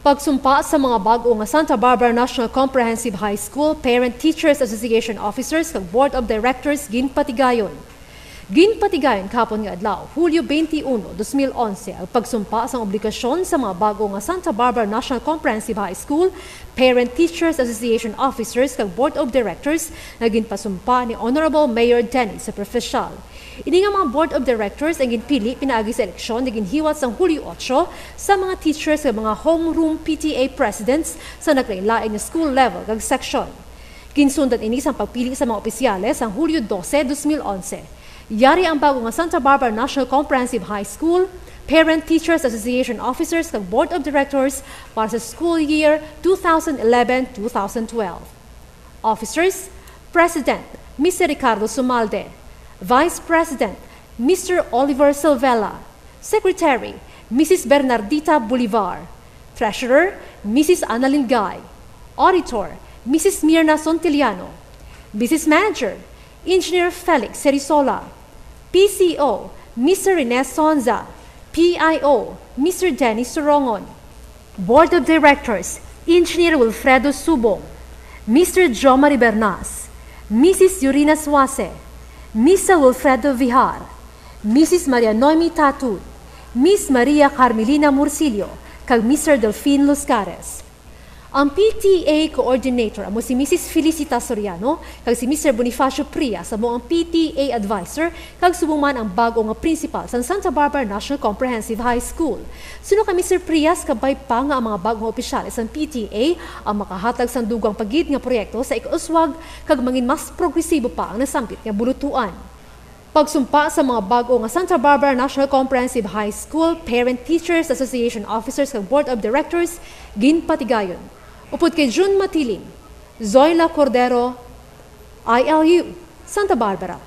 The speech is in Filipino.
Pagsumpa sa mga bago nga Santa Barbara National Comprehensive High School Parent Teachers Association Officers kag Board of Directors Ginpatigayon. Ginpatigayon kahapon nga adlaw, Hulyo 21, 2011, ang pagsumpa sa obligasyon sa mga bago nga Santa Barbara National Comprehensive High School Parent Teachers Association Officers kag Board of Directors na ginpasumpa ni Honorable Mayor Dennis sa profesyal. Ini nga mga Board of Directors ang ginpili pinaagi sa eleksyon na ginhiwat sa Hulyo 8 sa mga teachers ng mga Homeroom PTA Presidents sa nagkalain na school level kag section. Ginsundan ini sa pagpili sa mga opisyales ang Hulyo 12, 2011. Yari ang bago nga Santa Barbara National Comprehensive High School Parent Teachers Association Officers kag Board of Directors para sa school year 2011-2012. Officers: President Mr. Ricardo Sumalde, Vice President Mr. Oliver Silvela, Secretary Mrs. Bernardita Bolivar, Treasurer Mrs. Annalen Gay, Auditor Mrs. Mirna Sontiliano, Business Manager Engineer Felix Serisola, PCO Mr. Ines Sonza, PIO Mr. Dennis Sorongon, Board of Directors Engineer Wilfredo Subong, Mr. Jomari Bernas, Mrs. Yurina Suase, Mr. Wilfredo Vihar, Mrs. Maria Noemi Tatud, Miss Maria Carmelina Murcillo, kag Mr. Delfin Luscares. Ang PTA Coordinator amo si Mrs. Felicita Soriano kag si Mr. Bonifacio Prias amo ang PTA Advisor kag subong man ang bago nga principal sa Santa Barbara National Comprehensive High School. Suno ka Mr. Prias kabay pa nga ang mga bagong opisyales sa PTA ang makahatag sa dugang pagid nga proyekto sa ikauswag kag mangin mas progresibo pa ang nasambit nga bulutuan. Pagsumpa sa mga bago nga Santa Barbara National Comprehensive High School Parent Teachers Association Officers kag Board of Directors Ginpatigayon. Upod kay June Matiling, Zoila Cordero, ILU, Santa Barbara.